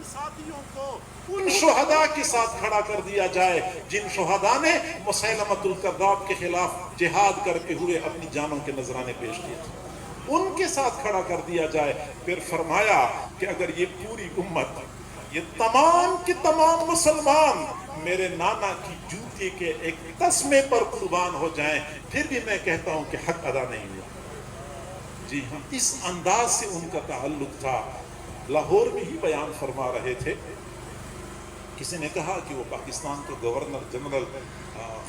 ان ساتھیوں کو ان شہداء کے ساتھ کھڑا کر دیا جائے جن شہداء نے مسیلمۃ الکذاب کے خلاف جہاد کرتے ہوئے اپنی جانوں کے نذرانے پیش کیے تھے، ان کے ساتھ کھڑا کر دیا جائے۔ پھر فرمایا کہ اگر یہ پوری امت، یہ تمام کے تمام مسلمان میرے نانا کی جوتے کے ایک تسمے پر قربان ہو جائیں پھر بھی میں کہتا ہوں کہ حق ادا نہیں ہوا۔ جی ہاں، اس انداز سے ان کا تعلق تھا۔ لاہور میں ہی بیان فرما رہے تھے، کسی نے کہا کہ وہ پاکستان کا گورنر جنرل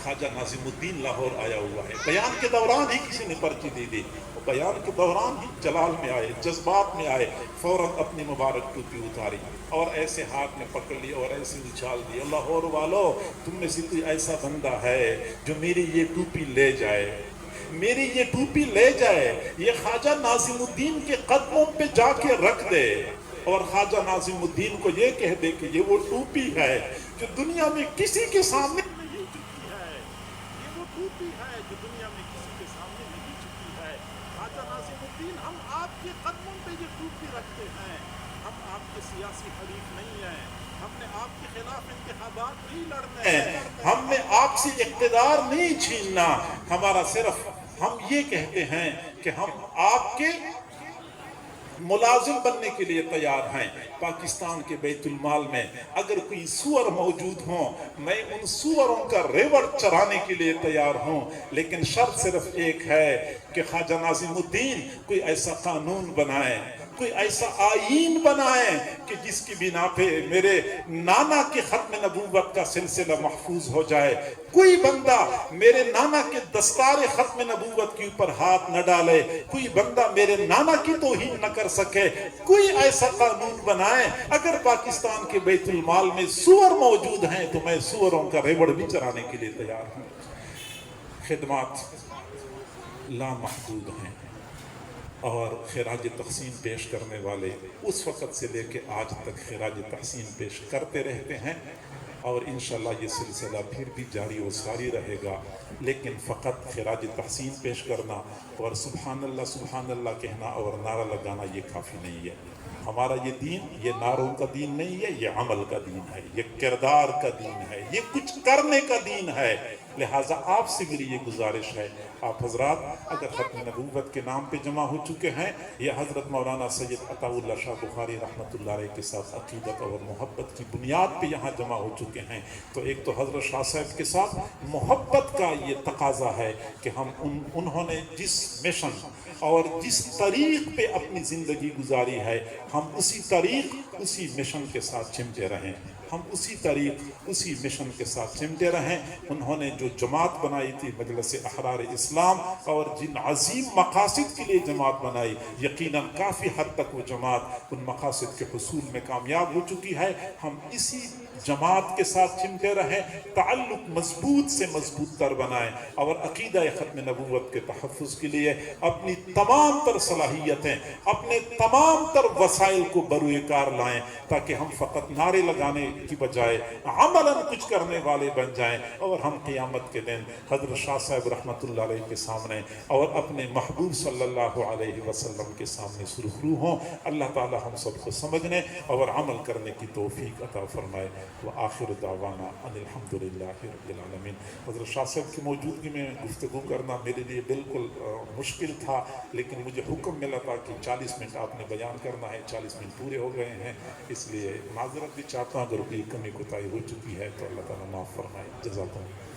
خواجہ ناظم الدین لاہور آیا ہوا ہے۔ بیان کے دوران ہی کسی نے پرچی دے دی، وہ بیان کے دوران ہی جلال میں آئے، جذبات میں آئے، فوراً اپنی مبارک ٹوپی اتاری اور ایسے ہاتھ میں پکڑ لی اور ایسے اچھال دی، لاہور والو تم میں سے کوئی ایسا بندہ ہے جو میری یہ ٹوپی لے جائے، میری یہ ٹوپی لے جائے، یہ خواجہ ناظم الدین کے قدموں پہ جا کے رکھ دے اور خواجہ ناظم الدین کو یہ کہہ دے کہ یہ وہ ٹوپی ہے جو دنیا میں کسی کے سامنے نہیں جھکی ہے، یہ وہ ٹوپی ہے جو دنیا میں کسی کے سامنے نہیں جھکی ہے۔ خواجہ ناظم الدین، ہم آپ کے قدموں پہ یہ ٹوپی رکھتے ہیں، ہم آپ کے سیاسی حریف نہیں ہیں، ہم نے آپ کے خلاف انتخابات نہیں لڑنے ہیں، ہم نے آپ سے اقتدار نہیں چھیننا، ہمارا صرف ہم یہ کہتے ہیں کہ ہم آپ کے ملازم بننے کے لیے تیار ہیں۔ پاکستان کے بیت المال میں اگر کوئی سور موجود ہوں، میں ان سوروں کا ریوڑ چرانے کے لیے تیار ہوں، لیکن شرط صرف ایک ہے کہ خواجہ ناظم الدین کوئی ایسا قانون بنائے، کوئی ایسا آئین بنائے کہ جس کی بنا پہ میرے نانا کے ختم نبوت کا سلسلہ محفوظ ہو جائے، کوئی بندہ میرے نانا کے دستار ختم نبوت کے اوپر ہاتھ نہ ڈالے، کوئی بندہ میرے نانا کی توہین نہ کر سکے، کوئی ایسا قانون بنائے۔ اگر پاکستان کے بیت المال میں سور موجود ہیں تو میں سوروں کا ریوڑ بھی چرانے کے لیے تیار ہوں۔ خدمات لامحدود ہیں اور خراج تحسین پیش کرنے والے اس وقت سے لے کے آج تک خراج تحسین پیش کرتے رہتے ہیں اور انشاءاللہ یہ سلسلہ پھر بھی جاری و ساری رہے گا، لیکن فقط خراج تحسین پیش کرنا اور سبحان اللہ کہنا اور نعرہ لگانا یہ کافی نہیں ہے۔ ہمارا یہ دین یہ نعروں کا دین نہیں ہے، یہ عمل کا دین ہے، یہ کردار کا دین ہے، یہ کچھ کرنے کا دین ہے۔ لہٰذا آپ سے میری یہ گزارش ہے، آپ حضرات اگر ختم نبوت کے نام پہ جمع ہو چکے ہیں یا حضرت مولانا سید عطا اللہ شاہ بخاری رحمۃ اللہ علیہ کے ساتھ عقیدت اور محبت کی بنیاد پہ یہاں جمع ہو چکے ہیں، تو ایک تو حضرت شاہ صاحب کے ساتھ محبت کا یہ تقاضا ہے کہ ہم انہوں نے جس مشن اور جس طریق پہ اپنی زندگی گزاری ہے ہم اسی طریق اسی مشن کے ساتھ چمٹے رہیں، ہم اسی طریق اسی مشن کے ساتھ چمٹے رہیں۔ انہوں نے جو جماعت بنائی تھی مجلس احرار اسلام اور جن عظیم مقاصد کے لیے جماعت بنائی، یقیناً کافی حد تک وہ جماعت ان مقاصد کے حصول میں کامیاب ہو چکی ہے۔ ہم اسی جماعت کے ساتھ چمٹے رہیں، تعلق مضبوط سے مضبوط تر بنائیں اور عقیدہ ختم نبوت کے تحفظ کے لیے اپنی تمام تر صلاحیتیں، اپنے تمام تر وسائل کو بروئے کار لائیں تاکہ ہم فقط نعرے لگانے کی بجائے عملاً کچھ کرنے والے بن جائیں اور ہم قیامت کے دن حضرت شاہ صاحب رحمۃ اللہ علیہ کے سامنے اور اپنے محبوب صلی اللہ علیہ وسلم کے سامنے سرخرو ہوں۔ اللہ تعالی ہم سب کو سمجھنے اور عمل کرنے کی توفیق عطا فرمائے۔ وآخر دعوانا ان الحمدللہ رب العالمین۔ حضرت شاہ صاحب کی موجودگی میں گفتگو کرنا میرے لیے بالکل مشکل تھا، لیکن مجھے حکم ملا تھا کہ 40 منٹ آپ نے بیان کرنا ہے، 40 منٹ پورے ہو گئے ہیں، اس لیے معذرت بھی چاہتا ہوں اگر کوئی کمی کوتاہی ہو چکی ہے تو اللہ تعالیٰ معاف فرمائے۔ جزاک اللہ۔